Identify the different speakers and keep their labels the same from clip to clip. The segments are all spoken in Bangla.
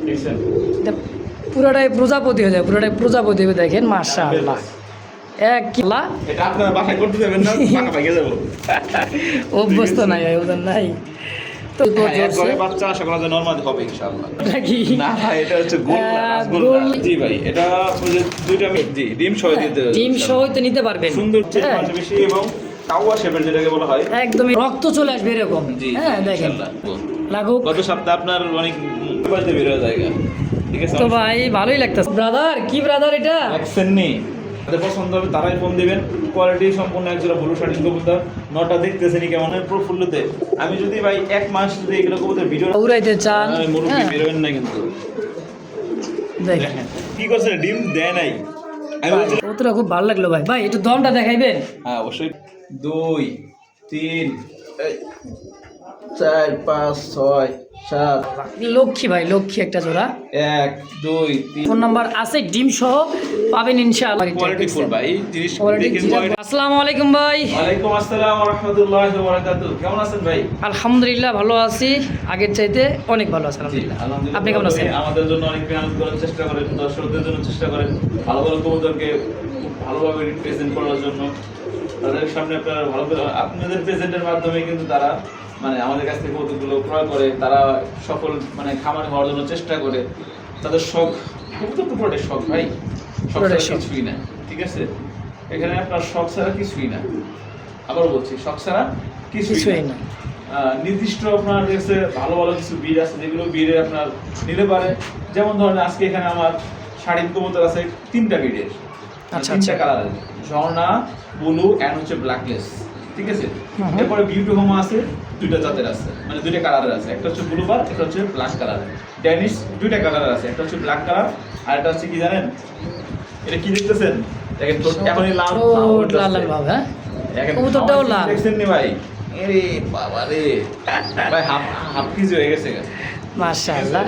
Speaker 1: দেখছেন
Speaker 2: পুরোটাই প্রজাপতি হয়ে যায়, পুরোটাই প্রজাপতি হয়ে দেখেন মাশাআল্লাহ। এক কিলা
Speaker 1: এটা আপনারা বাসায় করতে যাবেন না, পাকা পাকিয়ে যাবো।
Speaker 2: অভ্যস্ত নাই, ওদের নাই তো
Speaker 1: একবারে বাচ্চা আশা করা যায় নরমাল হবে ইনশাআল্লাহ।
Speaker 2: নাকি
Speaker 1: না এটা হচ্ছে গোল্লা, রাসগোল্লা।
Speaker 2: গোল-
Speaker 1: জি ভাই, এটা ওই যে দুইটা জি ডিম সহ দিতে হবে।
Speaker 2: ডিম সহ তো নিতে পারবেন,
Speaker 1: সুন্দর
Speaker 2: হ্যাঁ,
Speaker 1: মাংস বেশি এবং কাওয়া শেপের যেটাকে বলা হয়।
Speaker 2: একদমই রক্ত চলে আসবে এরকম।
Speaker 1: জি
Speaker 2: হ্যাঁ দেখেন
Speaker 1: ইনশাআল্লাহ।
Speaker 2: লাগুক
Speaker 1: গত সপ্তাহে আপনার অনেক বাজতে বের হয়ে জায়গা, ঠিক আছে?
Speaker 2: তো ভাই ভালোই লাগতেছে। ব্রাদার কি ব্রাদার এটা?
Speaker 1: অ্যাকশন নেই, তাদের পছন্দ হবে তারাই ফোন দিবেন। কোয়ালিটি সম্পূর্ণ একজোড়া ব্লু শার্টিং কবুতর, নটা দেখতেছেনি কেমন প্রফুল্লতে। আমি যদি ভাই এক মাস যদি এগুলো কবুতর ভিডিও
Speaker 2: উড়াইতে চান,
Speaker 1: মুরব্বী
Speaker 2: হ্যাঁ
Speaker 1: বেরোবেন না কিন্তু।
Speaker 2: দেখেন
Speaker 1: দেখেন কি করছে, ডিম দেয় নাই। আমি বলছি
Speaker 2: কতটা খুব ভালো লাগলো ভাই। ভাই একটু দমটা দেখাইবেন?
Speaker 1: হ্যাঁ অবশ্যই। 2 3 4 5 6 7
Speaker 2: লক্ষ্মী ভাই, লক্ষ্মী একটা জোড়া।
Speaker 1: 1 2 3
Speaker 2: ফোন নাম্বার আছে, ডিম সহ পাবেন ইনশাআল্লাহ।
Speaker 1: কোয়ালিটি ফুল ভাই জিনিস দেখেন।
Speaker 2: আসসালামু আলাইকুম ভাই।
Speaker 1: ওয়ালাইকুম আসসালাম ওয়া রাহমাতুল্লাহি ওয়া বারাকাতুহু। কেমন আছেন ভাই?
Speaker 2: আলহামদুলিল্লাহ ভালো আছি, আগের চাইতে অনেক ভালো আছি আলহামদুলিল্লাহ।
Speaker 1: আলহামদুলিল্লাহ।
Speaker 2: আপনি কেমন আছেন?
Speaker 1: আমাদের জন্য অনেক মেহনত করার চেষ্টা করেন, দর্শকদের জন্য চেষ্টা করেন, ভালো ভালো কবুতরকে খুব ভালোভাবে রিপ্রেজেন্ট করার জন্য। তাদের সামনে আপনারা ভালো করে আপনাদের প্রেজেন্টের মাধ্যমে কিন্তু তারা মানে আমাদের কাছ থেকে কবুতরগুলো ক্রয় করে, তারা সফল মানে খামার হওয়ার জন্য চেষ্টা করে। তাদের শখ, কবুতর তো পুরোটাই শখ ভাই, শখ ছাড়া কিছুই না, ঠিক আছে? এখানে আপনার শখ ছাড়া কিছুই না। আবার বলছি, শখ ছাড়া কিছুই না। নির্দিষ্ট আপনার কাছে ভালো ভালো কিছু বিড আছে যেগুলো বিডে আপনার নিতে পারে। যেমন ধরেন আজকে এখানে আমার শাড়ির কবুতর আছে 3টা বিডের,
Speaker 2: আচ্ছা,
Speaker 1: 3টা
Speaker 2: আচ্ছা।
Speaker 1: কালার আছে, ঝর্ণা, ব্লু এন্ড হচ্ছে ব্ল্যাকলেস, ঠিক আছে? এরপরে বিউটি হোম আছে 2টা জাতের আছে, মানে 2টা কালারের আছে, একটা হচ্ছে ব্লু বার, একটা হচ্ছে ব্ল্যাক কালার। ড্যানিশ 2টা কালারের আছে, একটা হচ্ছে ব্ল্যাক কালার আর একটা হচ্ছে কি জানেন? এটা কি দেখতেছেন? দেখেন এখনই লাল
Speaker 2: লাল লাল ভাব, হ্যাঁ
Speaker 1: এখন
Speaker 2: কবুতরটাও লাল।
Speaker 1: দেখছেন নি ভাই? আরে বাবা রে ভাই, হাফ কেজি হয়ে গেছে।
Speaker 2: মাশাআল্লাহ।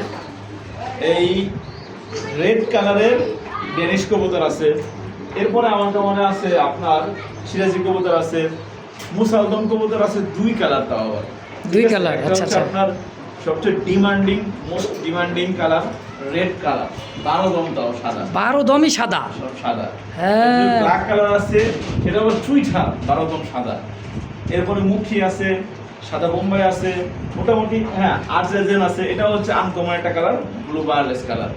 Speaker 1: এই রেড কালারের ডেনিশ কবুতর আছে। এরপরে আমার মনে আছে আপনার সিরাজি কবুতর আছে, মুসালদম কবুতর আছে 2 কালার, তাও আবার
Speaker 2: 2 কালার। আচ্ছা আচ্ছা।
Speaker 1: আপনার সবচেয়ে demanding, most demanding colour red colour, 12 দম, তাও সাদা,
Speaker 2: 12 দমই সাদা।
Speaker 1: সব সাদা।
Speaker 2: হ্যাঁ
Speaker 1: ব্ল্যাক কালার আছে, সেটা আবার চুইঠা, 12 দম সাদা। এরপরে মুখী আছে, সাদা বোম্বাই আছে, মোটামুটি হ্যাঁ আর্জেন আছে, এটা হচ্ছে আনকমন একটা কালার, ব্লু বারলেস কালার,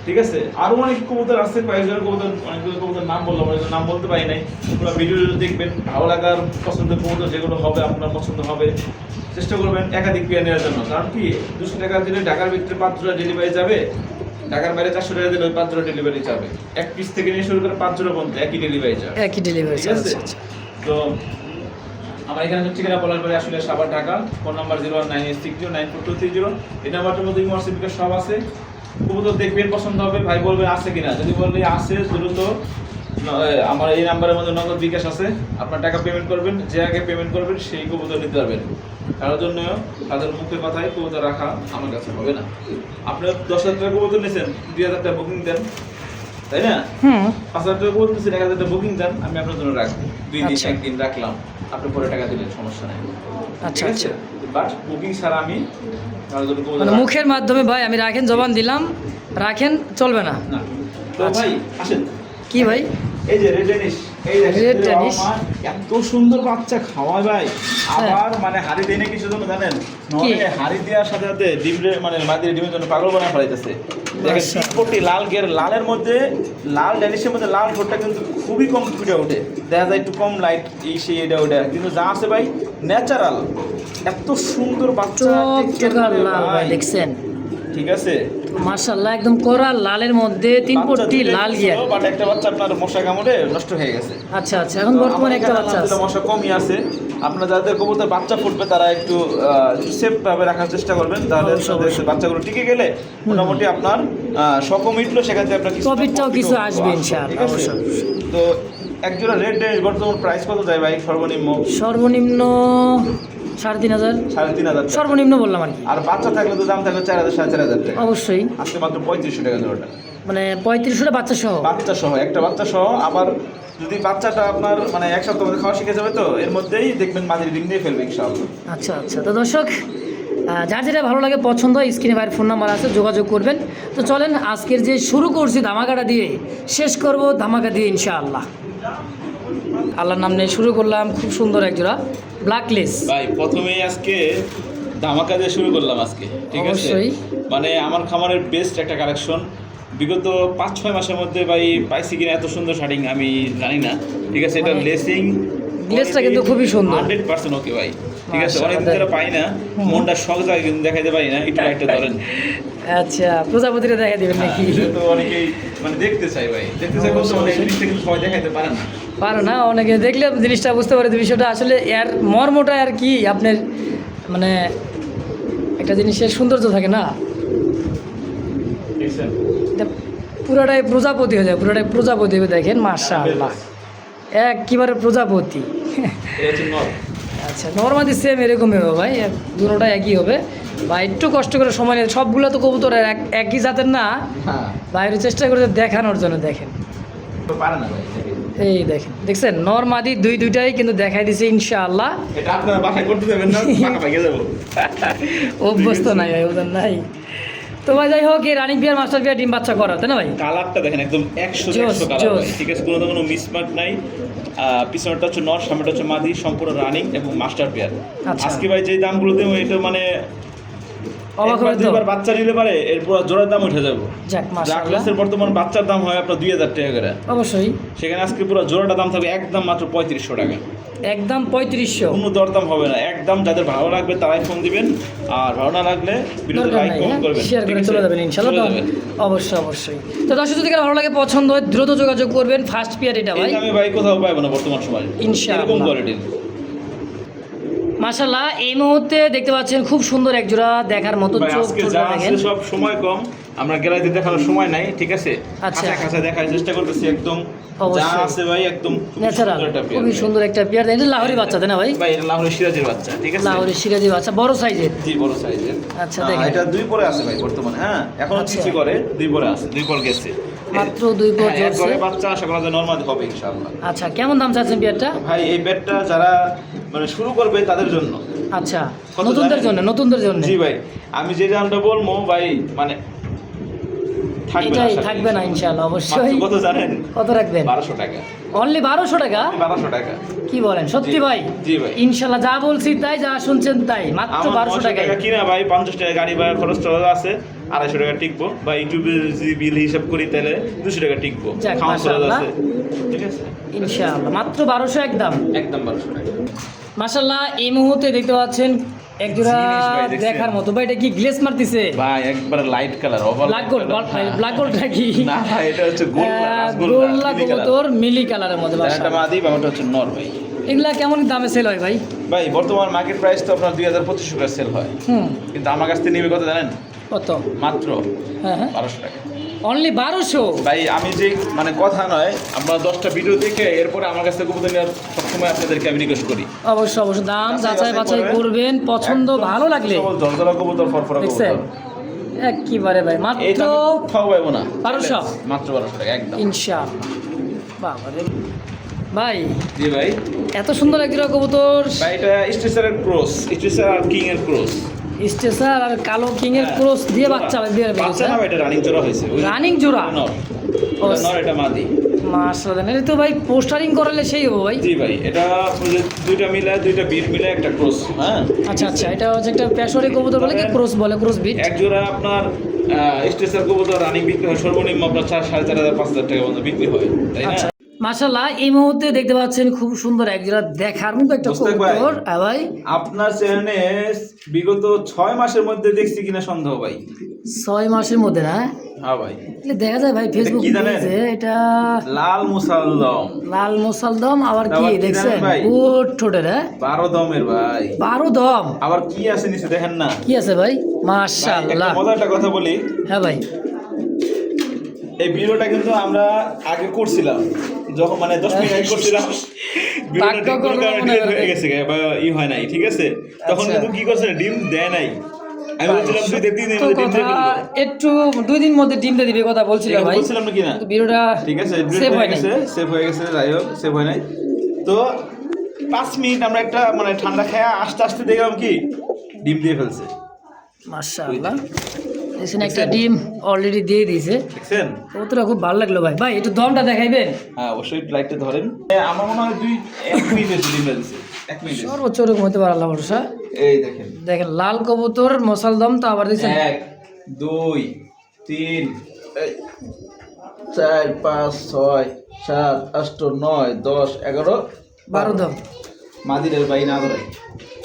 Speaker 1: ঠিক আছে? আরো অনেক কবুতর আছে, কয়েকজনের কবুতর, অনেকগুলো কবুতর নাম বললাম, অনেকগুলো নাম বলতে পারি নাই। পুরো ভিডিও দেখবেন, ভালো লাগার পছন্দের কবুতর যেগুলো হবে আপনার পছন্দ হবে, চেষ্টা করবেন একাধিক পেয়ার নেওয়ার জন্য। কারণ কি 200 টাকা দিলে ঢাকার ভিতরে 5 জোড়া ডেলিভারি যাবে, ঢাকার বাইরে 400 টাকা দিলে ওই 5 জোড়া ডেলিভারি যাবে। এক পিস থেকে নিয়ে শুরু করে 5 জোড়া পর্যন্ত একই ডেলিভারি যাবে,
Speaker 2: একই ডেলিভারি।
Speaker 1: ঠিক আছে? তো আমার এখানে ঠিকানা বলার পরে আসলে সাভার ঢাকা, ফোন নাম্বার 01960942230। এই নাম্বারটার মধ্যে ইমোশন সব আছে। কবুতর দেখবেন, পছন্দ হবে, ভাই বলবেন আছে কিনা, যদি বললে আছে দ্রুত আমার এই নাম্বারের মধ্যে নগদ বিকাশ আছে, আপনার টাকা পেমেন্ট করবেন, যে আগে পেমেন্ট করবেন সেই কবুতর নিতে পারবেন। কারোর জন্য তাদের মুখের কথায় কবুতর রাখা আমার কাছে হবে না। আপনি 10,000 টাকা কবুতর নিয়েছেন, 2,000 টাকা বুকিং দেন, তাই না? 5,000 টাকা কবুতর নিয়েছেন, 1,000 টাকা বুকিং দেন, আমি আপনার জন্য রাখবো 2 দিন 1 দিন রাখলাম, আপনি পরে টাকা দিলেন, সমস্যা নাই।
Speaker 2: আচ্ছা আচ্ছা।
Speaker 1: বাট বুকিং ছাড়া আমি
Speaker 2: মানে মুখের মাধ্যমে ভাই আমি রাখেন জবান দিলাম, রাখেন চলবে না।
Speaker 1: না। তো ভাই আসেন,
Speaker 2: কি ভাই?
Speaker 1: এই যে রেড ডেনিশ, এই
Speaker 2: রেড ডেনিশ
Speaker 1: এত সুন্দর বাচ্চা খাওয়ায় ভাই। আবার মানে হাড়ি দেয় না কিছু জন্য জানেন, নয় হাড়ি দেওয়ার সাথে সাথে ডিমরে মানে মাদির ডিমের জন্য পাগল বানায় ফেলাইতেছে। দেখেন টিপটি লাল গের, লালের মধ্যে লাল ডেনিশের মধ্যে লাল ঠোঁটটা কিন্তু খুবই কম ফুটে ওঠে, দেখা যায় একটু কম লাইট এই সেই এটা ওটা, কিন্তু যা আছে ভাই ন্যাচারাল। এত সুন্দর বাচ্চা
Speaker 2: লাল ভাই দেখছেন,
Speaker 1: ঠিক আছে?
Speaker 2: মাশাআল্লাহ একদম কোরাল লালের মধ্যে 3 পট্টি লাল গিয়া।
Speaker 1: বাট একটা বাচ্চা আপনার মশা কামড়ে নষ্ট হয়ে গেছে।
Speaker 2: আচ্ছা আচ্ছা, এখন বর্তমানে একটা বাচ্চা আছে।
Speaker 1: মশা কমই আছে। আপনার যাদের কবুতর বাচ্চা ফুটবে তারা একটু সেফ ভাবে রাখার চেষ্টা করবেন, তাহলে বাচ্চাগুলো টিকে গেলে মোটামুটি আপনার শখ মিটলো, সেখান থেকে আপনার
Speaker 2: প্রফিটটাও কিছু আসবে ইনশাআল্লাহ।
Speaker 1: অবশ্যই। তো একজোড়া রেড ডেনিশ বর্তমান প্রাইস কত যায় ভাই সর্বনিম্ন?
Speaker 2: সর্বনিম্ন 3,500।
Speaker 1: 3,500
Speaker 2: সর্বনিম্ন বললাম আর কি।
Speaker 1: আর বাচ্চা থাকলে তো দাম থাকবে 4,000 4,500 টাকা।
Speaker 2: অবশ্যই
Speaker 1: আজকে মাত্র 3500 টাকা জোড়াটা,
Speaker 2: মানে 3500 বাচ্চা সহ।
Speaker 1: বাচ্চা সহ, একটা বাচ্চা সহ। আবার যদি বাচ্চাটা আপনার মানে এক সপ্তাহ মধ্যে খাওয়া শিখে যাবে, তো এর মধ্যেই দেখবেন মাঝে ডিম দিয়ে ফেলবে ইনশাআল্লাহ।
Speaker 2: আচ্ছা আচ্ছা। তো দর্শক যার যেটা ভালো লাগে পছন্দ হয় স্ক্রিনে ভাইয়ের ফোন নাম্বার আছে, যোগাযোগ করবেন। তো চলেন আজকের যে শুরু করছি ধামাকাটা দিয়ে, শেষ করব ধামাকা দিয়ে ইনশাআল্লাহ। আল্লাহর নাম নিয়ে শুরু করলাম। খুব সুন্দর এক জোড়া ব্ল্যাকলেস
Speaker 1: ভাই প্রথমেই আজকে ধামাকা দিয়ে শুরু করলাম আজকে, ঠিক আছে?
Speaker 2: অবশ্যই।
Speaker 1: মানে আমার খামারের বেস্ট একটা কালেকশন বিগত 5-6 মাসের মধ্যে ভাই পাইছি কিনা এত সুন্দর শাড়িং আমি জানি না, ঠিক আছে? এটা
Speaker 2: মানে
Speaker 1: লেসিং
Speaker 2: গ্লেসটা কিন্তু খুবই সুন্দর,
Speaker 1: 100% ওকে ভাই, ঠিক আছে?
Speaker 2: মাশাআল্লাহ।
Speaker 1: অনেক ধরে পাই না, মনটা শখ জায়গায় কিন্তু দেখাইতে পারি না, একটু একটা ধরেন।
Speaker 2: আচ্ছা, প্রজাপতিটা দেখা দেবেন নাকি?
Speaker 1: এটা তো অনেকেই মানে দেখতে চাই ভাই, দেখতে চাই বলতে মানে এই জিনিসটা কিন্তু সবাই দেখাইতে পারে না।
Speaker 2: পারো না, অনেকে দেখলে জিনিসটা বুঝতে পারে বিষয়টা আসলে এর মর্মটা আর কি আপনার মানে একটা জিনিসের সৌন্দর্য থাকে না,
Speaker 1: ঠিক আছে?
Speaker 2: এটা পুরোটাই প্রজাপতি হয়ে যায়, পুরোটাই প্রজাপতি হবে। দেখেন মাশাআল্লাহ, একেবারে প্রজাপতি।
Speaker 1: এটা হচ্ছে নর।
Speaker 2: আচ্ছা, নর্মালি সেম এরকমই হবে ভাই, দুটোটা একই হবে। বা একটু কষ্ট করে সময় নিয়ে, সবগুলো তো কবুতর একই জাতের না,
Speaker 1: হ্যাঁ,
Speaker 2: বাইরে চেষ্টা করে দেখানোর জন্য। দেখেন
Speaker 1: তো পারে না ভাই।
Speaker 2: এই দেখেন, দেখছেন নর্মাদি দুইটাই কিন্তু দেখাই দিছে ইনশাআল্লাহ।
Speaker 1: এটা আপনারা বাসায় করতে দেবেন না, পাকা পাকিয়ে যাবো।
Speaker 2: অভ্যস্ত নাই ভাই, ওদের নাই। তো ভাই যাই হোক, এই রানিং বিয়ার মাস্টার বিয়ার ডিম বাচ্চা করা, তাই না ভাই?
Speaker 1: কালারটা দেখেন একদম 100
Speaker 2: জোস,
Speaker 1: 100 কালার
Speaker 2: জোস।
Speaker 1: ভাই, ঠিক আছে? কোনো মিসমার্ক নাই। পিছনটা হচ্ছে নর, সামনেটা হচ্ছে মাদি, সম্পূর্ণ রানিং এবং মাস্টার পেয়ার।
Speaker 2: আচ্ছা।
Speaker 1: আজকে ভাই যে দামগুলো দেবো এটা মানে
Speaker 2: অবাক
Speaker 1: একবার
Speaker 2: হবে তো।
Speaker 1: দুইবার বাচ্চা নিলে পারে এরপর জোড়ার দাম উঠে যাবো।
Speaker 2: যাক মাশাআল্লাহ,
Speaker 1: জাকলেসের বর্তমান বাচ্চার দাম হয় আপনার 2000 টাকা করে,
Speaker 2: অবশ্যই।
Speaker 1: সেখানে আজকে পুরো জোড়াটা দাম থাকবে একদম মাত্র 3500 টাকা।
Speaker 2: একদম 3500,
Speaker 1: কোনো দরদাম হবে না, একদম যাদের ভালো লাগবে তারাই ফোন দিবেন, আর ভালো না লাগলে ভিডিওতে
Speaker 2: দরকার
Speaker 1: লাইক
Speaker 2: নাই,
Speaker 1: কমেন্ট করবেন,
Speaker 2: শেয়ার
Speaker 1: ঠিক
Speaker 2: করে
Speaker 1: আছে?
Speaker 2: চলে যাবেন ইনশাআল্লাহ।
Speaker 1: চলে
Speaker 2: তো
Speaker 1: যাবেন।
Speaker 2: অবশ্যই অবশ্যই। তো দর্শক যদি কারো ভালো লাগে পছন্দ হয় দ্রুত যোগাযোগ করবেন। ফার্স্ট পিয়ার এটা
Speaker 1: এই
Speaker 2: ভাই
Speaker 1: দামে ভাই কোথাও পাইবো না বর্তমান সময়ে,
Speaker 2: ইনশাআল্লাহ।
Speaker 1: এরকম কোয়ালিটির।
Speaker 2: মাশাআল্লাহ। এই মুহূর্তে দেখতে পাচ্ছেন খুব সুন্দর এক জোড়া, দেখার মতো।
Speaker 1: ভাই
Speaker 2: চোখ
Speaker 1: আজকে
Speaker 2: ছোট
Speaker 1: যা
Speaker 2: দেখেন।
Speaker 1: আছে সব সময় কম, আমরা গ্যালারিতে দেখানোর সময় নাই, ঠিক আছে?
Speaker 2: আচ্ছা।
Speaker 1: কাছে দেখার চেষ্টা করতেছি, একদম যা
Speaker 2: অবশ্যই।
Speaker 1: আছে ভাই একদম খুব
Speaker 2: ন্যাচারাল,
Speaker 1: সুন্দর একটা পেয়ার
Speaker 2: খুবই
Speaker 1: ভাই।
Speaker 2: সুন্দর একটা পেয়ার। এটা লাহোরি বাচ্চা, তাই না ভাই?
Speaker 1: ভাই এটা লাহোরের সিরাজের বাচ্চা, ঠিক আছে?
Speaker 2: লাহোরি সিরাজি বাচ্চা, বড় সাইজের।
Speaker 1: জি, বড় সাইজের।
Speaker 2: আচ্ছা, দেখেন।
Speaker 1: এটা 2 পরে আছে ভাই বর্তমানে, হ্যাঁ এখনো
Speaker 2: আচ্ছা।
Speaker 1: চিচি করে 2 পরে আছে, 2 পর গেছে
Speaker 2: মাত্র 2 পর
Speaker 1: হ্যাঁ,
Speaker 2: জ্বলছে।
Speaker 1: একবারে বাচ্চা আশা করা যায় নরমালি হবে ইনশাআল্লাহ।
Speaker 2: আচ্ছা, কেমন দাম চাচ্ছেন পেয়ারটা?
Speaker 1: ভাই এই ব্যাটটা যারা মানে শুরু করবে তাদের জন্য।
Speaker 2: আচ্ছা,
Speaker 1: কত
Speaker 2: নতুনদের
Speaker 1: জানেন?
Speaker 2: জন্য, নতুনদের জন্য।
Speaker 1: জি ভাই, আমি যে দামটা বলবো ভাই মানে থাকবে না,
Speaker 2: এটাই
Speaker 1: আশা করি
Speaker 2: থাকবে না ইনশাআল্লাহ, অবশ্যই।
Speaker 1: মাত্র কত জানেন?
Speaker 2: কত রাখবেন?
Speaker 1: 1200 টাকা।
Speaker 2: অনলি 1200 টাকা?
Speaker 1: 1200 টাকা।
Speaker 2: কি বলেন সত্যি
Speaker 1: জি,
Speaker 2: ভাই?
Speaker 1: জি ভাই।
Speaker 2: ইনশাআল্লাহ, যা বলছি তাই, যা শুনছেন তাই, মাত্র
Speaker 1: আমার
Speaker 2: 1200
Speaker 1: 900
Speaker 2: টাকায়।
Speaker 1: টাকা কিনা ভাই, 50 টাকা গাড়ি ভাড়া খরচ টরচ আছে, 250 টাকা টিকবো, বা ইউটিউবে যদি বিল হিসাব করি তাহলে 200 টাকা টিকবো,
Speaker 2: যাক,
Speaker 1: খাওয়া খরচ
Speaker 2: মাশাআল্লাহ।
Speaker 1: আছে, ঠিক আছে?
Speaker 2: ইনশাআল্লাহ মাত্র 1200 একদম।
Speaker 1: একদম 1200 টাকা।
Speaker 2: মাশাআল্লাহ, এই মুহূর্তে দেখতে পাচ্ছেন এক জোড়া
Speaker 1: জিনিস ভাই, দেখছেন?
Speaker 2: দেখার মতো। ভাই এটা কি গ্লেস মারতিছে?
Speaker 1: ভাই একবারে light colour,
Speaker 2: black gold, black gold নাকি?
Speaker 1: না ভাই এটা হচ্ছে গোল্ড,
Speaker 2: গোল্লা কবুতর মিলি কালারের মধ্যে।
Speaker 1: এটা
Speaker 2: মাশাআল্লাহ।
Speaker 1: মাদি, বাবাটা হচ্ছে নর ভাই।
Speaker 2: এগুলা কেমন দামে সেল হয় ভাই?
Speaker 1: ভাই বর্তমান মার্কেট প্রাইস তো আপনার 2500 করে সেল হয়, কিন্তু আমার কাছ থেকে নেবে কত জানেন?
Speaker 2: কত?
Speaker 1: মাত্র
Speaker 2: হ্যাঁ হ্যাঁ,
Speaker 1: 1200 টাকা।
Speaker 2: অনলি 1200?
Speaker 1: ভাই আমি যে মানে কথা নয়, আমরা 10টা ভিডিও দেখে এরপরে আমার কাছ থেকে কবুতর নেওয়ার সবসময় আপনাদেরকে আমি রিকোয়েস্ট করি।
Speaker 2: অবশ্যই অবশ্যই, দাম
Speaker 1: যাচাই
Speaker 2: যাচাই বাছাই
Speaker 1: করবেন।
Speaker 2: করবেন, পছন্দ
Speaker 1: একদম
Speaker 2: ভালো লাগলে।
Speaker 1: সবল দরদরা কবুতর, ফরফরা
Speaker 2: দেখছেন
Speaker 1: কবুতর,
Speaker 2: একেবারে ভাই,
Speaker 1: এই
Speaker 2: মাত্র
Speaker 1: দামে কোথাও পাইবো না।
Speaker 2: 1200?
Speaker 1: মাত্র 1200 টাকা একদম।
Speaker 2: ইনশাআল্লাহ। বাবা রে ভাই,
Speaker 1: জি ভাই।
Speaker 2: এত সুন্দর এক জোড়া কবুতর।
Speaker 1: ভাই এটা স্ট্রেচারের ক্রস, স্ট্রেচার আর কিং এর ক্রস।
Speaker 2: স্টেসার আর কালো কিং এর ক্রস দিয়ে বাচ্চা দিয়ে
Speaker 1: বাচ্চা না ভাই, এটা রানিং জোড়া হয়েছে।
Speaker 2: রানিং জোড়া?
Speaker 1: নর,
Speaker 2: ও,
Speaker 1: এটা নর, এটা মাদি।
Speaker 2: মাশাআল্লাহ, এটা তো ভাই পোস্টারিং করালে সেই হবে ভাই।
Speaker 1: জি ভাই, এটা দুইটা মিলে, দুইটা বিট মিলে একটা ক্রস, হ্যাঁ।
Speaker 2: আচ্ছা আচ্ছা, এটা হচ্ছে একটা পেশরি কবুতর বলে কি ক্রস বলে, ক্রস বিট।
Speaker 1: এক জোড়া আপনার স্ট্রেচার কবুতর রানিং বিক্রি হয় সর্বনিম্ন আপনার 4,500 5,000 টাকা পর্যন্ত বিক্রি হয়, তাই না?
Speaker 2: আচ্ছা, মাশাআল্লাহ, এই মুহূর্তে দেখতে পাচ্ছেন খুব সুন্দর এক জোড়া দেখার মতো একটা
Speaker 1: মুস্তাক ভাই,
Speaker 2: কবুতর। ভাই
Speaker 1: আপনার চ্যানেলে বিগত 6 মাসের মধ্যে দেখছি কিনা সন্দেহ ভাই।
Speaker 2: 6 মাসের মধ্যে না?
Speaker 1: হ্যাঁ ভাই,
Speaker 2: এটা দেখা যায় ভাই ফেসবুক
Speaker 1: কি জানেন?
Speaker 2: পেজে, এটা
Speaker 1: লাল মুসাল্লম,
Speaker 2: লাল মুসালদম। আবার কি
Speaker 1: আবার কি
Speaker 2: দেখছেন?
Speaker 1: জানেন ভাই?
Speaker 2: গুড ঠোঁটের, হ্যাঁ
Speaker 1: 12 দমের ভাই।
Speaker 2: 12 দম।
Speaker 1: আবার কি আছে নিচে দেখেন না?
Speaker 2: কি আছে ভাই?
Speaker 1: ভাই, একটা
Speaker 2: মাশাআল্লাহ।
Speaker 1: মজার একটা কথা বলি,
Speaker 2: হ্যাঁ ভাই,
Speaker 1: এই ভিডিওটা কিন্তু আমরা আগে করছিলাম, যখন মানে 10 মিনিট আগে করছিলাম, ভিডিওটা ঠিক করে delete হয়ে গেছে বা হয় নাই, ঠিক আছে? তখন
Speaker 2: আচ্ছা।
Speaker 1: কিন্তু কি করছে, ডিম দেয় নাই। আমি বলছিলাম 2-3 দিনের
Speaker 2: তো
Speaker 1: মধ্যে ডিম দিয়ে
Speaker 2: কথা
Speaker 1: ফেলবো।
Speaker 2: একটু 2 দিন মধ্যে ডিমটা দিবে কথা বলছিল
Speaker 1: ঠিক আছে,
Speaker 2: ভাই,
Speaker 1: বলছিলাম না কিনা?
Speaker 2: কিন্তু ভিডিওটা
Speaker 1: ঠিক আছে,
Speaker 2: সেভ হয় নাই।
Speaker 1: সেভ হয়ে গেছে, যাই হোক সেভ হয় নাই। তো 5 মিনিট আমরা একটা মানে ঠান্ডা খেয়ে আস্তে আস্তে দেখলাম কি ডিম দিয়ে ফেলছে।
Speaker 2: মাশাআল্লাহ। দেখছেন একটা ডিম অলরেডি দিয়ে দিয়েছে।
Speaker 1: দেখছেন
Speaker 2: কবুতরটা খুব ভালো লাগলো ভাই। ভাই একটু দমটা দেখাইবেন?
Speaker 1: হ্যাঁ অবশ্যই, লাইটটা ধরেন। আমার মনে হয় 1 মিনিট ডিমটা দিছে, 1 মিনিট।
Speaker 2: সর্বোচ্চ ওরকম হতে পারে আল্লাহ ভরসা।
Speaker 1: এই দেখেন
Speaker 2: দেখেন লাল কবুতর মশাল দম তো আবার দিচ্ছেন
Speaker 1: 1 2 3 4 5 6 7 8 9 10 11
Speaker 2: 12 দম।
Speaker 1: মাদিরের ভাই না ধরে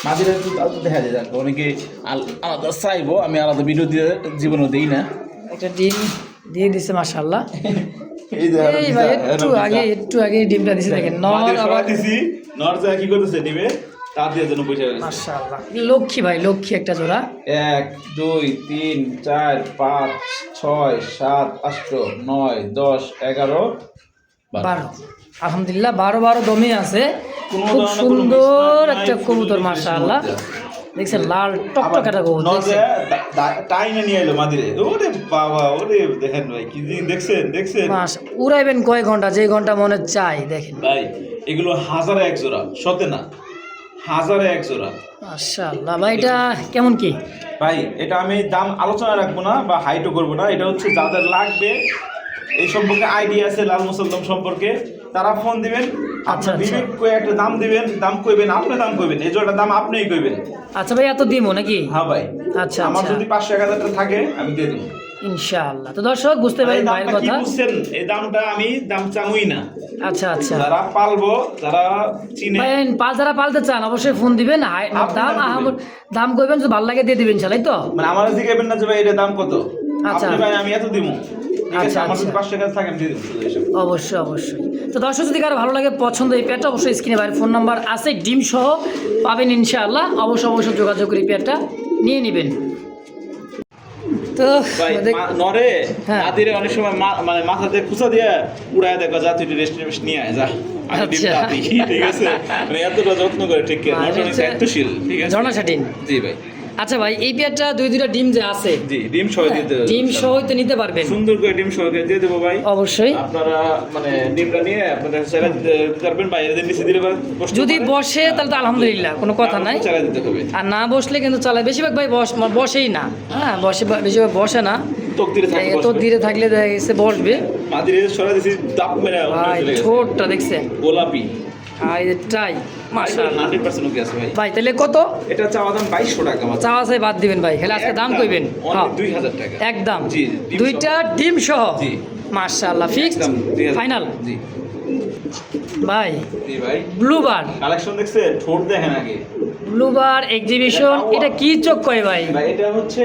Speaker 1: মাদিরের তো আলাদা দেখা যায়, যাক অনেকে আলাদা চাইবো, আমি আলাদা ভিডিও দিয়ে জীবনও দিই না।
Speaker 2: একটা ডিম দিয়ে দিছে মাশাআল্লাহ।
Speaker 1: এই যে
Speaker 2: এই ভাই একটু আগে ডিমটা দিছে দেখেন। নর আবার
Speaker 1: দিছি, নর যা কি করতেছে ডিমে তার দিয়ে জন্য পয়সা গেছে।
Speaker 2: মাশাআল্লাহ লক্ষ্মী ভাই, লক্ষ্মী একটা জোড়া।
Speaker 1: 1 2 3 4 5 6 7 8 9 10 11
Speaker 2: 12। আলহামদুলিল্লাহ 12 দমে আছে।
Speaker 1: কোনো
Speaker 2: খুব
Speaker 1: ধরনের কোনো
Speaker 2: সুন্দর
Speaker 1: মিসমাচ
Speaker 2: একটা
Speaker 1: নাই,
Speaker 2: কবুতর
Speaker 1: ফুল
Speaker 2: মাশাআল্লাহ।
Speaker 1: ফ্রেশ
Speaker 2: দেখছেন লাল টকটকাটা কবুতর দেখছেন।
Speaker 1: টাইনে নিয়ে এলো মাদিরে। ওরে বাবা, ওরে দেখেন ভাই কি জিনিস, দেখছেন
Speaker 2: উড়াইবেন কয় ঘন্টা, যে ঘন্টা মনে চাই দেখেন
Speaker 1: ভাই। এগুলো হাজারে এক জোড়া, শতে না, হাজারে এক জোড়া।
Speaker 2: মাশাআল্লাহ। ভাই এটা কেমন কি?
Speaker 1: ভাই এটা আমি দাম আলোচনা রাখবো না বা হাইটও করবো না, এটা হচ্ছে যাদের লাগবে এই সম্পর্কে আইডিয়া আছে লাল মুসলদম সম্পর্কে, তারা ফোন দিবেন।
Speaker 2: আচ্ছা,
Speaker 1: আপনার বিবেক কয়ে একটা দাম দিবেন, দাম কইবেন, আপনি দাম কইবেন, এই জোড়াটার দাম আপনিই কইবেন।
Speaker 2: আচ্ছা ভাই এত দিমো নাকি?
Speaker 1: হ্যাঁ ভাই,
Speaker 2: আচ্ছা
Speaker 1: আমার
Speaker 2: আচ্ছা
Speaker 1: যদি 500-1000 টাকা থাকে আমি দিয়ে দেবো
Speaker 2: ইনশাআল্লাহ। তো দর্শক বুঝতে
Speaker 1: এই
Speaker 2: পারেন
Speaker 1: দামটা
Speaker 2: ভাইয়ের
Speaker 1: কি
Speaker 2: কথা।
Speaker 1: বুঝছেন? এই দামটা আমি দাম চামুই না।
Speaker 2: আচ্ছা আচ্ছা
Speaker 1: যারা পালবো, যারা চিনে,
Speaker 2: ভাই যারা পালতে চান অবশ্যই ফোন দিবেন।
Speaker 1: আপনি
Speaker 2: দাম
Speaker 1: দাম দিবেন।
Speaker 2: দাম করবেন, যদি ভালো লাগে দিয়ে দিবেন ইনশাআল্লাহ। এই তো
Speaker 1: মানে আমার জিজ্ঞাসা না যে ভাই এটার দাম কত,
Speaker 2: আচ্ছা।
Speaker 1: আপনি ভাই আমি এত দিব, ঠিক আছে?
Speaker 2: আচ্ছা,
Speaker 1: আমার যদি
Speaker 2: আচ্ছা।
Speaker 1: 500 টাকা থাকে আমি দিয়ে দেবো শুধু এসব।
Speaker 2: অবশ্যই অবশ্যই। তো দর্শক যদি কারো ভালো লাগে, পছন্দ এই পেয়ারটা, অবশ্যই স্ক্রিনে বাইরের ফোন নাম্বার আছে, ডিম সহ পাবেন ইনশাআল্লাহ। অবশ্যই যোগাযোগ করে পেয়ারটা নিয়ে নেবেন। তো
Speaker 1: ভাই
Speaker 2: দেখ-
Speaker 1: নরে
Speaker 2: হ্যাঁ।
Speaker 1: মাদিরে অনেক সময় মানে মাথাতে খুঁচা দিয়ে উড়ায় দেখা যা তুই রেস্ট নিয়ে আয় যা, আমি ডিম
Speaker 2: আচ্ছা।
Speaker 1: দাঁতি, ঠিক আছে? মানে এতটা যত্ন করে, ঠিক আছে?
Speaker 2: মানে
Speaker 1: নট অনেক
Speaker 2: হচ্ছে
Speaker 1: দায়িত্বশীল, ঠিক আছে?
Speaker 2: ঝর্ণা শাটিন।
Speaker 1: জি ভাই,
Speaker 2: আচ্ছা ভাই এই পেয়ারটা দুইটা ডিম যে আছে,
Speaker 1: জি ডিম সহ দিতে হবে।
Speaker 2: ডিম সহ তো নিতে পারবেন
Speaker 1: সুন্দর করে ডিম সহ দিয়ে দেবো ভাই।
Speaker 2: অবশ্যই।
Speaker 1: আপনারা মানে ডিমটা নিয়ে আপনারা চালা দিতে পারবেন, বাইরে দিয়ে নিচে দিলে বসতে
Speaker 2: যদি
Speaker 1: পারে।
Speaker 2: বসে তাহলে তো আলহামদুলিল্লাহ কোনো কথা নাই,
Speaker 1: চালা দিতে হবে।
Speaker 2: আর না বসলে কিন্তু চালায়। বেশিরভাগ ভাই বসেই না, হ্যাঁ বেশিরভাগ বসে না।
Speaker 1: তকদিরে থাকে
Speaker 2: এত ধীরে থাকলে দেখা গেছে বসবে।
Speaker 1: মাদিরে সরা দিছি দাপ মেরে
Speaker 2: ভাই
Speaker 1: চলে গেছে।
Speaker 2: ঠোঁটটা দেখছেন,
Speaker 1: গোলাপি
Speaker 2: আর এটাই মাশাআল্লাহ।
Speaker 1: 100% ওকে আছে ভাই।
Speaker 2: ভাই তাহলে কত
Speaker 1: এটা চাওয়া দাম 2200 টাকা মাত্র।
Speaker 2: চাওয়া চাই বাদ দিবেন ভাই, খালি আজকে দাম কইবেন। হ্যাঁ
Speaker 1: 2000 টাকা
Speaker 2: একদম,
Speaker 1: জি, ডিম
Speaker 2: দুইটা ডিম সহ।
Speaker 1: জি।
Speaker 2: মাশাআল্লাহ ফিক্সড
Speaker 1: একদম 2000
Speaker 2: ফাইনাল।
Speaker 1: জি
Speaker 2: ভাই
Speaker 1: জি ভাই,
Speaker 2: ব্লুবার,
Speaker 1: কালেকশন দেখছেন? ঠোঁট দেখেন আগে।
Speaker 2: ব্লুবার এক্সিবিশন, এটা কি চোখ কয় ভাই?
Speaker 1: ভাই এটা হচ্ছে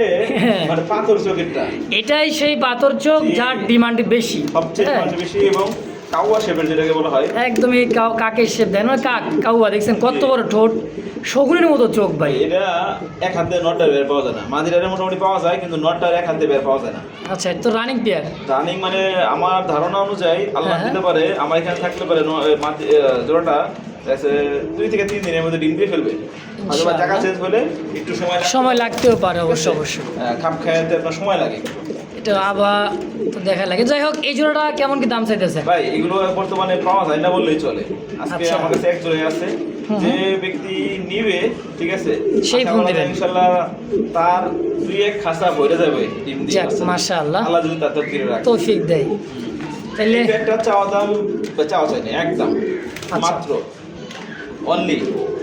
Speaker 1: মানে পাথর চোখেরটা,
Speaker 2: এটাই সেই পাথর চোখ
Speaker 1: জি।
Speaker 2: যার ডিমান্ড বেশি।
Speaker 1: সবচেয়ে
Speaker 2: হ্যাঁ,
Speaker 1: ডিমান্ড বেশি এবং কাওয়া শেপের যেটাকে বলা হয়।
Speaker 2: একদমই কাকের শেপ দেন, মানে কাউয়া দেখছেন কত বড় ঠোঁট, শগুনের মতো চোখ ভাই।
Speaker 1: এটা এক হাতে নটটা বের পাওয়া যায় না, মাদিরারে মোটামুটি পাওয়া যায়, কিন্তু নটটার এক হাতে বের পাওয়া যায় না।
Speaker 2: আচ্ছা এটা তো রানিং পেয়ার।
Speaker 1: রানিং মানে আমার ধারণা অনুযায়ী আল্লাহ
Speaker 2: হ্যাঁ।
Speaker 1: দিতে পারে, আমার এখানে থাকতে পারে জোড়াটা 2 থেকে 3 দিনের মধ্যে ডিম দিয়ে ফেলবে। হয়তো বা জায়গা চেঞ্জ হলে একটু
Speaker 2: সময় লাগতেও পারে অবশ্যই অবশ্যই।
Speaker 1: খাপ খাইতে আপনার সময় লাগে।
Speaker 2: এটা আবার তো দেখা লাগে। যাই হোক এই জোড়াটা কেমন কি দাম চাইতেছে?
Speaker 1: ভাই এগুলো বর্তমানে পাওয়া যায় না বললেই চলে। আজকে
Speaker 2: আচ্ছা।
Speaker 1: আমার কাছে এক জোড়াই আছে, যে ব্যক্তি নিবে, ঠিক আছে,
Speaker 2: সেই
Speaker 1: আশা
Speaker 2: ফোন
Speaker 1: করা যায়
Speaker 2: দিবেন।
Speaker 1: ইনশাআল্লাহ তার 2-1 খাসা ভরে যাবে ডিম দিয়ে।
Speaker 2: যাক, মাশাআল্লাহ।
Speaker 1: আল্লাহ যদি তার তকদিরে রাখে।
Speaker 2: তৌফিক দেয়। তাহলে
Speaker 1: এই একটা চাওয়া দাম বা চাওয়া চাই না, একদম
Speaker 2: আচ্ছা।
Speaker 1: মাত্র অনলি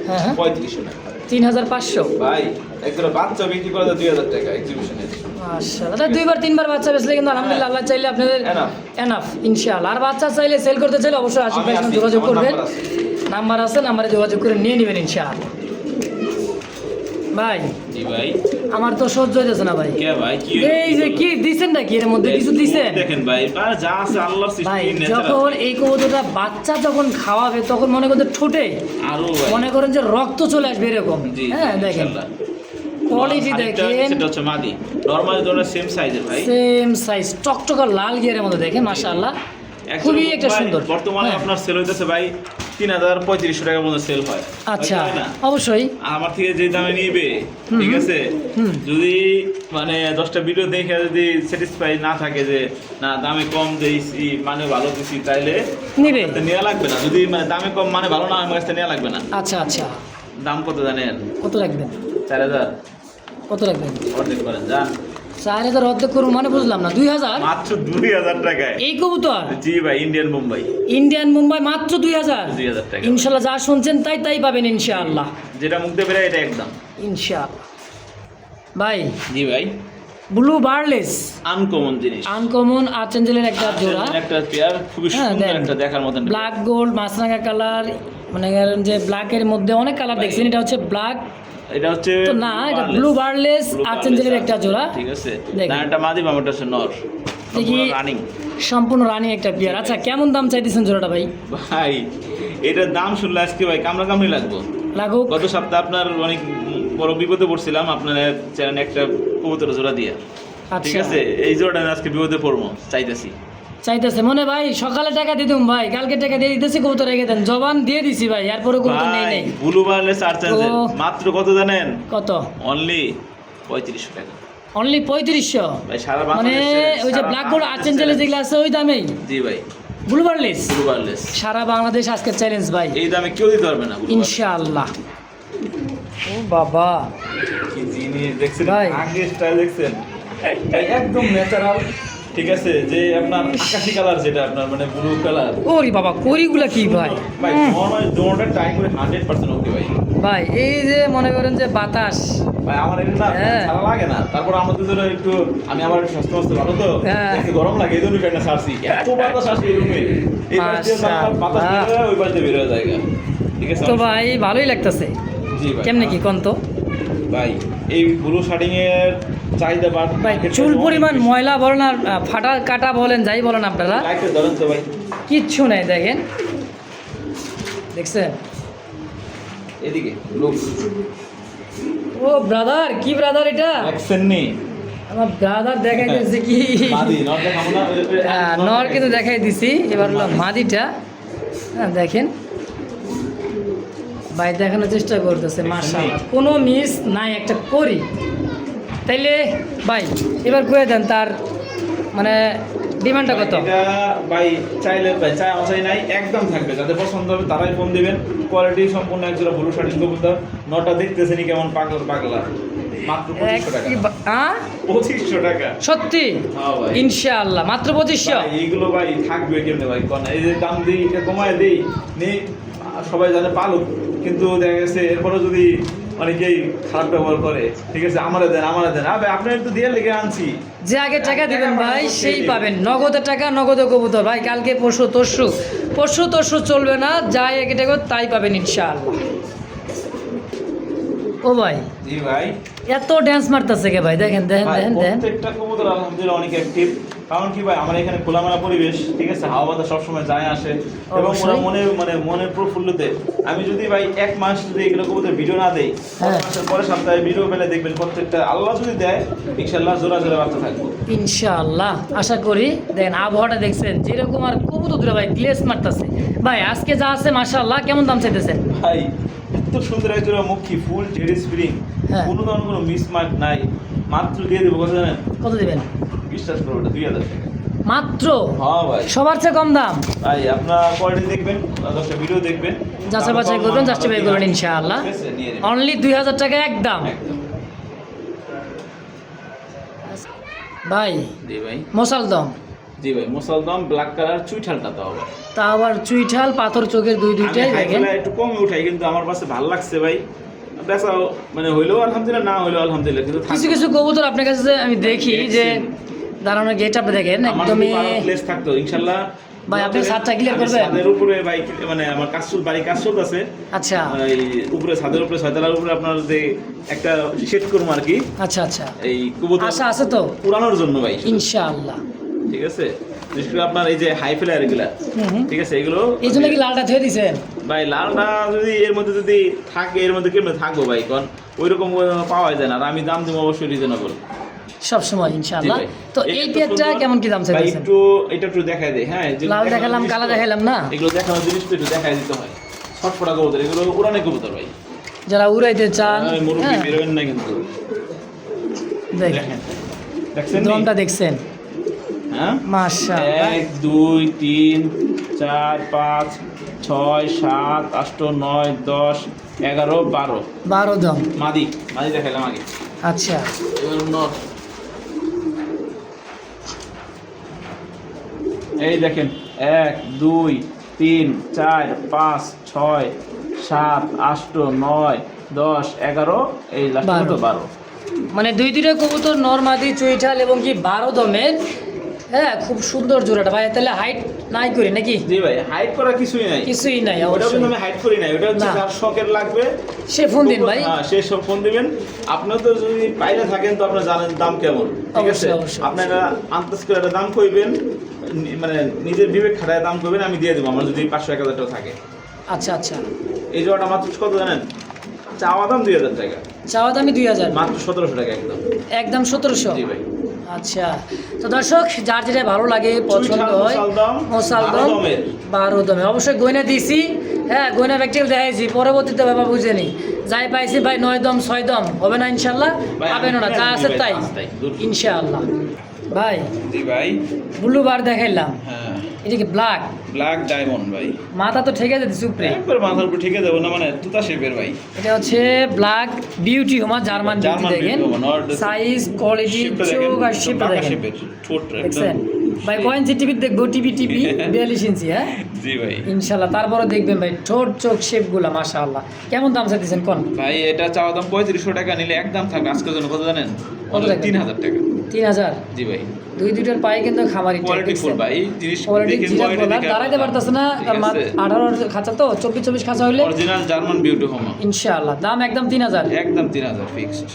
Speaker 2: হ্যাঁ হ্যাঁ
Speaker 1: 3500 টাকা
Speaker 2: 3500।
Speaker 1: ভাই। একজোড়া বাচ্চা বিক্রি করে 2000 টাকা এক্সিবিশনে।
Speaker 2: মাশাআল্লাহ, তাই দুইবার তিনবার বাচ্চা বেচলে কিন্তু আলহামদুলিল্লাহ আল্লাহ চাইলে আপনাদের
Speaker 1: Enough।
Speaker 2: এনাফ ইনশাআল্লাহ। আর বাচ্চা চাইলে সেল করতে চাইলে অবশ্যই আশিক ভাইয়ের সঙ্গে যোগাযোগ করবেন। নাম্বার আছে, নাম্বারে যোগাযোগ করে নিয়ে নেবেন ইনশাআল্লাহ। ভাই
Speaker 1: জি ভাই,
Speaker 2: আমার তো সহ্য হইতেছে না ভাই।
Speaker 1: কে ভাই কি
Speaker 2: এই যে কি দিছেন নাকি এর মধ্যে কিছু দিছেন?
Speaker 1: দেখেন ভাই, আর যা আছে আল্লাহর
Speaker 2: ভাই
Speaker 1: সৃষ্টি ন্যাচারাল।
Speaker 2: যখন এই কবুতরটা বাচ্চা যখন খাওয়াবে তখন মনে করতে ঠোঁটে
Speaker 1: আরো ভাই,
Speaker 2: মনে করেন যে রক্ত চলে আসবে এরকম।
Speaker 1: জি
Speaker 2: হ্যাঁ দেখেন
Speaker 1: ইনশাআল্লাহ।
Speaker 2: কোয়ালিটি দেখেন,
Speaker 1: সেটা হচ্ছে মাদি, নরমাল ধরনের সেম সাইজের ভাই।
Speaker 2: সেম সাইজ টকটকা লাল গিয়ারের মধ্যে দেখেন মাশাআল্লাহ, খুবই একটা
Speaker 1: ভাই,
Speaker 2: সুন্দর।
Speaker 1: বর্তমানে
Speaker 2: হ্যাঁ।
Speaker 1: আপনার সেল হইতেছে ভাই 3500 টাকার মধ্যে সেল হয়।
Speaker 2: আচ্ছা
Speaker 1: হয় না?
Speaker 2: অবশ্যই।
Speaker 1: আমার থেকে যে দামে নিবে, ঠিক আছে, যদি মানে 10টা ভিডিও দেখে যদি স্যাটিসফাই না থাকে যে না দামে কম দিয়েছি মানে ভালো দিছি, তাইলে
Speaker 2: নিবে।
Speaker 1: তো নেওয়া লাগবে না। যদি মানে দামে কম মানে ভালো না, আমার কাছে নেওয়া লাগবে না।
Speaker 2: আচ্ছা আচ্ছা
Speaker 1: দাম কত জানেন?
Speaker 2: কত রাখবেন?
Speaker 1: 4000।
Speaker 2: কত রাখবেন?
Speaker 1: অর্ধেক করেন যান।
Speaker 2: 4000 অর্ধেক করুন মানে বুঝলাম না, 2000
Speaker 1: মাত্র 2000 টাকায়।
Speaker 2: এই কবুতর
Speaker 1: জি ভাই, ইন্ডিয়ান মুম্বাই।
Speaker 2: ইন্ডিয়ান মুম্বাই মাত্র 2000।
Speaker 1: 2000 টাকা।
Speaker 2: ইনশাল্লাহ যা শুনছেন তাই পাবেন ইনশাআল্লাহ।
Speaker 1: যেটা মুখ দিয়ে বেরোয় এটা একদম
Speaker 2: ইনশাআল্লাহ। ভাই
Speaker 1: জি ভাই,
Speaker 2: ব্লু বার্লেস
Speaker 1: আনকমন জিনিস,
Speaker 2: আনকমন আর্চেঞ্জেলের একটা জোড়া,
Speaker 1: একটা পেয়ার, খুবই
Speaker 2: হ্যাঁ,
Speaker 1: সুন্দর
Speaker 2: দেন।
Speaker 1: একটা দেখার মতন।
Speaker 2: ব্ল্যাক গোল্ড মাছরাঙা কালার, মানে করেন যে ব্ল্যাকের মধ্যে অনেক কালার দেখছেন, এটা হচ্ছে ব্ল্যাক
Speaker 1: এটা হচ্ছে
Speaker 2: তো না, এটা ব্লু বার্লেস আর্চেঞ্জেলের একটা জোড়া।
Speaker 1: ঠিক আছে,
Speaker 2: দেখেন।
Speaker 1: না এটা মাদি, বামটা হচ্ছে নর,
Speaker 2: দেখি
Speaker 1: রানিং।
Speaker 2: সম্পূর্ণ রানিং একটা পেয়ার। আচ্ছা কেমন দাম চাইতেছেন জোড়াটা ভাই?
Speaker 1: ভাই এটার দাম শুনলে আজকে ভাই কামড়াকামড়ি লাগবো।
Speaker 2: লাগুক।
Speaker 1: গত সপ্তাহে আপনার অনেক বড় বিপদে পড়ছিলাম আপনার চ্যানেলে একটা কবুতর জোড়া দিয়া। ঠিক
Speaker 2: আচ্ছা
Speaker 1: আছে, এই জোড়াটা আমি আজকে বিপদে পড়বো
Speaker 2: চাইতেছে মনে ভাই, সকালে টাকা দিয়ে দিম ভাই, কালকে টাকা দিয়ে দিতেছি, কবুতর রেখে দেন, জবান দিয়ে দিছি ভাই, এরপরে কবুতর নেই নেই।
Speaker 1: ব্লু বার্লেস আর্চেঞ্জেল
Speaker 2: ও।
Speaker 1: মাত্র কত জানেন?
Speaker 2: কত?
Speaker 1: অনলি 3500 টাকা
Speaker 2: অনলি 3500?
Speaker 1: ভাই, সারা
Speaker 2: মানে
Speaker 1: বাংলাদেশে
Speaker 2: ওই যে
Speaker 1: সারা
Speaker 2: ব্ল্যাক গোল্ড
Speaker 1: বাংলাদেশে
Speaker 2: আর্চেঞ্জেলে যেগুলো আছে ওই দামেই
Speaker 1: জি ভাই,
Speaker 2: ব্লু বার্লেস
Speaker 1: ব্লু বার্লেস
Speaker 2: সারা বাংলাদেশ আজকের চ্যালেঞ্জ ভাই,
Speaker 1: এই দামে কেউ দিতে পারবে না Blue Barles।
Speaker 2: ইনশাআল্লাহ। ও বাবা,
Speaker 1: কি জিনিস দেখছেন,
Speaker 2: ভাই।
Speaker 1: আগে স্টাইল দেখছেন, একদম ন্যাচারাল। ঠিক আছে, যে আপনার আকাশি কালার, যেটা আপনার মানে ব্লু কালার।
Speaker 2: ওরে বাবা করিগুলা কি ভাই?
Speaker 1: ভাই দোনোটা টাইম করে 100% ওকে ভাই।
Speaker 2: ভাই এই যে মনে করেন যে বাতাস,
Speaker 1: ভাই আমার এটা না
Speaker 2: হ্যাঁ।
Speaker 1: ভালো লাগে না, তারপর আমাদের জন্য একটু, আমি আমার স্বাস্থ্য মাস্ত ভালো তো,
Speaker 2: হ্যাঁ।
Speaker 1: একটু গরম লাগে, এই জন্য ফ্যানটা ছাড়ছি। এত বাতাস আসে এই রুমে, এই পাশ দিয়ে বাতাস
Speaker 2: মাশাআল্লাহ।
Speaker 1: বের হয়, ওই পাশ দিয়ে বের হয়ে যায়। ঠিক আছে
Speaker 2: তো ভাই ভালোই লাগতেছে।
Speaker 1: জি ভাই,
Speaker 2: কেমনে কি কোন তো
Speaker 1: ভাই এই ব্লু শার্টিং এর চাহিদা
Speaker 2: ভাই? চুল পরিমাণ ময়লা বলেন আর ফাটা কাটা বলেন, যাই বলেন আপনারা,
Speaker 1: লাইটে ধরেন তো ভাই,
Speaker 2: কিচ্ছু নেই। দেখেন, দেখছেন?
Speaker 1: এদিকে লুক
Speaker 2: ও ব্রাদার, কি ব্রাদার এটা?
Speaker 1: দেখছেন নি?
Speaker 2: আমার ব্রাদার দেখাই দিয়েছে কি
Speaker 1: মাদি নর দেখাবো না?
Speaker 2: নর কিন্তু দেখাই দিছি, এবার হলো মাদিটা। হ্যাঁ দেখেন ভাই, দেখানোর চেষ্টা করতেছে, মাশাআল্লাহ কোনো মিস নাই একটা করি। তাইলে ভাই এবার কয়ে দেন তার মানে ডিমান্ডটা কত?
Speaker 1: এটা ভাই চাইলে ভাই চাই নাই, একদম থাকবে। যাদের পছন্দ হবে তারাই ফোন দিবেন। কোয়ালিটি সম্পূর্ণ একজোড়া ব্লু শার্টিং কবুতর। নটা দেখতেছেনি কেমন পাগলা, মাত্র 2500 টাকা। 2500 টাকা
Speaker 2: সত্যি?
Speaker 1: হ্যাঁ ভাই,
Speaker 2: ইনশাআল্লাহ মাত্র 2500।
Speaker 1: ভাই, এইগুলো ভাই থাকবে কেমনে ভাই কোন? এই যে দাম দিই, এটা কমায় দেই নেই, সবাই জানে পালুক, কিন্তু দেখা গেছে এরপরে যদি অনেকেই খারাপ ব্যবহার করে, ঠিক আছে, আমারে দেন ভাই, আপনার একটু দিয়ে লেগে আনছি।
Speaker 2: যে আগে টাকা দিবেন ভাই সেই পাবেন, নগদের টাকা নগদে কবুতর ভাই। কালকে পরশু চলবে না, যাই আগে টাকা তাই পাবেন ইনশাআল্লাহ। ও ভাই
Speaker 1: জি ভাই,
Speaker 2: এত ড্যান্স মারতেছে কে ভাই? দেখেন দেখেন
Speaker 1: ভাই,
Speaker 2: দেখেন দেখেন।
Speaker 1: প্রত্যেকটা কবুতর আলহামদুলিল্লাহ অনেক অ্যাক্টিভ। কারণ কি ভাই, আমার এখানে খোলামেলা পরিবেশ, ঠিক আছে, হাওয়া বাতাস সবসময় যায় আসে, এবং ওরা
Speaker 2: অবশ্যই।
Speaker 1: মনের প্রফুল্লতে, আমি যদি ভাই 1 মাস যদি এগুলো কবুতর ভিডিও না দেই,
Speaker 2: হ্যাঁ।
Speaker 1: মাসের পরে সপ্তাহে ভিডিও পেলে দেখবেন প্রত্যেকটা, আল্লাহ যদি দেয় ইনশাআল্লাহ জোড়া বাচ্চা থাকবো
Speaker 2: ইনশাআল্লাহ আশা করি। দেখেন আবহাওয়াটা দেখছেন যেরকম, আর কবুতর দুটো ভাই গ্লেস মারতেছে ভাই। আজকে যা আছে মাশাআল্লাহ। কেমন দাম চাইতেছেন
Speaker 1: ভাই? এত সুন্দর একজোড়া মুখী, ফুল জেড স্প্রিং,
Speaker 2: হ্যাঁ।
Speaker 1: কোনো ধরনের কোনো মিসমার্ক নাই, মাত্র দিয়ে দেবো কত জানেন?
Speaker 2: কত দিবেন?
Speaker 1: বিশ্বাস করবো, 2000 টাকা
Speaker 2: মাত্র?
Speaker 1: হ্যাঁ ভাই,
Speaker 2: সবার চেয়ে কম দাম।
Speaker 1: ভাই আপনার কোয়ালিটি দেখবেন, 10টা ভিডিও দেখবেন,
Speaker 2: যাচাই বাছাই করবেন, জাস্টিফাই করবেন ইনশাআল্লাহ।
Speaker 1: ঠিক আছে, নিয়ে নেবেন।
Speaker 2: অনলি 2000 টাকা একদম
Speaker 1: একদম।
Speaker 2: ভাই।
Speaker 1: জি ভাই,
Speaker 2: মোসালদম,
Speaker 1: জি ভাই, মুসলদম ব্ল্যাক কালার, চুইঠালটা তো আবার
Speaker 2: তা আবার চুইঠাল পাথর চোখের দুইটাই
Speaker 1: আমি
Speaker 2: দেখেন।
Speaker 1: একটু কমে উঠাই, কিন্তু আমার কাছে ভালো লাগছে ভাই। বেচা মানে হইলেও আলহামদুলিল্লাহ, না হইলেও আলহামদুলিল্লাহ, কিন্তু
Speaker 2: কিছু কিছু কবুতর আপনার কাছে যে আমি দেখি যে দাঁড়ানোর গেট আপনি দেখেন একদমই।
Speaker 1: প্লেস থাকতো ইনশাআল্লাহ
Speaker 2: ভাই, আপনি ছাদটা clear
Speaker 1: আমি
Speaker 2: করবেন?
Speaker 1: ছাদের উপরে ভাই, মানে আমার বাড়ি কাজ চলতেছে,
Speaker 2: আচ্ছা
Speaker 1: এই উপরে ছাদের উপরে 6 তলার উপরে আপনার যে একটা সেট করবো আর কি,
Speaker 2: আচ্ছা আচ্ছা,
Speaker 1: এই কবুতর
Speaker 2: আশা আছে তো
Speaker 1: পুরানোর জন্য ভাই,
Speaker 2: ইনশাআল্লাহ।
Speaker 1: ঠিক আছে। বিশেষ করে আপনার এই যে হাই ফ্লায়ার এগুলা, ঠিক আছে, এগুলো
Speaker 2: এই জন্য কি লালটা ধুয়ে দিছেন
Speaker 1: ভাই। লালটা যদি এর মধ্যে যদি থাকে, এর মধ্যে কেমনে থাকবো ভাই, কারণ ওই রকম পাওয়া যায় না। আর আমি দাম দিব অবশ্যই রিজনেবল
Speaker 2: সব সময় ইনশাআল্লাহ। তো এই পেয়ারটা কেমন কি দাম
Speaker 1: ভাই?
Speaker 2: চাইছেন?
Speaker 1: এটা একটু দেখাই দেই। হ্যাঁ, যেগুলো
Speaker 2: লাল
Speaker 1: দেখানোর
Speaker 2: দেখালাম,
Speaker 1: জিনিস
Speaker 2: কালা
Speaker 1: তো,
Speaker 2: দেখাইলাম না,
Speaker 1: এগুলো দেখানোর জিনিস তো একটু দেখাই দিতে হয়। ছটফটা কবুতর, এগুলো উড়ানে কবুতর ভাই,
Speaker 2: যারা উড়াইতে চান।
Speaker 1: মুরব্বী
Speaker 2: হ্যাঁ,
Speaker 1: বেরোবেন না কিন্তু।
Speaker 2: দেখেন
Speaker 1: দেখছেন
Speaker 2: দমটা দেখছেন,
Speaker 1: হ্যাঁ,
Speaker 2: মাশাআল্লাহ।
Speaker 1: 1 2 3 4 5 6 7 8 9 10 11 12
Speaker 2: 12 দম।
Speaker 1: মাদি দেখাইলাম আগে।
Speaker 2: আচ্ছা
Speaker 1: এবার নর। এই দেখেন 1 2 3 4 5 6 7 8 9 10 11 এই লাস্ট 12।
Speaker 2: মানে দুইটা কবুতর নরমাদি চুইঠাল এবং কি 12 দমের। হ্যাঁ খুব সুন্দর জোড়াটা ভাই। তাহলে হাইট নাই করি নাকি?
Speaker 1: জি ভাই, হাইট করা কিছুই নাই,
Speaker 2: কিছুই নাই।
Speaker 1: ওটা
Speaker 2: অবশ্যই
Speaker 1: কিন্তু আমি হাইট করি নাই, ওটা হচ্ছে
Speaker 2: না।
Speaker 1: যার শখের লাগবে
Speaker 2: সে ফোন দিন ভাই।
Speaker 1: হ্যাঁ সে সব ফোন দিবেন। আপনারা তো যদি পাইলে থাকেন তো আপনারা জানেন দাম কেমন, ঠিক আছে?
Speaker 2: অবশ্যই, অবশ্যই।
Speaker 1: আপনারা আন্দাজ করে একটা দাম কইবেন, মানে নিজের বিবেক খাটায় দাম কইবেন, আমি দিয়ে দেবো আমার যদি 500-1000 টাকা থাকে।
Speaker 2: আচ্ছা আচ্ছা।
Speaker 1: এই জোড়াটা মাত্র কত জানেন? চাওয়া দাম 2000 টাকা,
Speaker 2: চাওয়া দামি 2000,
Speaker 1: মাত্র 1700 টাকা একদম।
Speaker 2: একদম 1700।
Speaker 1: জি ভাই।
Speaker 2: আচ্ছা তো দর্শক যার যেটা ভালো লাগে পছন্দ হয় মোসালদম 12 দমে অবশ্যই গয়না দিয়েছি। হ্যাঁ গয়না প্র্যাকটিক্যাল দেখাইছি, পরবর্তীতে বাবা বুঝেনি যাই পাইছি ভাই 9 দম 6 দম হবে না ইনশাল্লাহ, পাবেন না যা আছে তাই ইনশাআল্লাহ। ভাই
Speaker 1: জি ভাই।
Speaker 2: ব্লু বার দেখাইলাম,
Speaker 1: হ্যাঁ
Speaker 2: এটা কি ব্ল্যাক
Speaker 1: ব্ল্যাক ডায়মন্ড ভাই।
Speaker 2: মাথা তো ঠেকে যেতেছে উপরে,
Speaker 1: একবার মাথার উপর ঠিকই দেবো না, মানে তুতা শেপের ভাই।
Speaker 2: এটা হচ্ছে ব্ল্যাক বিউটি হোমা জার্মান বিউটি। দেখেন সাইজ কোয়ালিটি চোখ আর শেপটা দেখেন, দেখছেন ভাই? কয়েন টিভি দেখবো, টিভি 42 ইঞ্চি। হ্যাঁ
Speaker 1: জি ভাই
Speaker 2: ইনশাল্লাহ। তারপরে দেখবেন ভাই ঠোঁট চোখ শেপগুলা মাশাআল্লাহ। কেমন দাম চাইতেছেন কোন?
Speaker 1: ভাই এটা চাওয়া দাম 3500 টাকা, নিলে একদম থাকবে আজকের জন্য কত জানেন?
Speaker 2: কত টাকা?
Speaker 1: 3000 টাকা।
Speaker 2: 3000?
Speaker 1: জি ভাই।
Speaker 2: দুইটার পায়ে কিন্তু খামারি
Speaker 1: কোয়ালিটি ফুল ভাই, জিনিস দেখেন
Speaker 2: কোয়ালিটি
Speaker 1: কোয়ালিটি
Speaker 2: দাঁড়াইতে পারতেছে না, তার 18 খাঁচা তো 24 খাঁচা হইলে
Speaker 1: অরিজিনাল জার্মান বিউটি হোম
Speaker 2: ইনশাআল্লাহ। দাম একদম 3000,
Speaker 1: একদম 3000 ফিক্সড।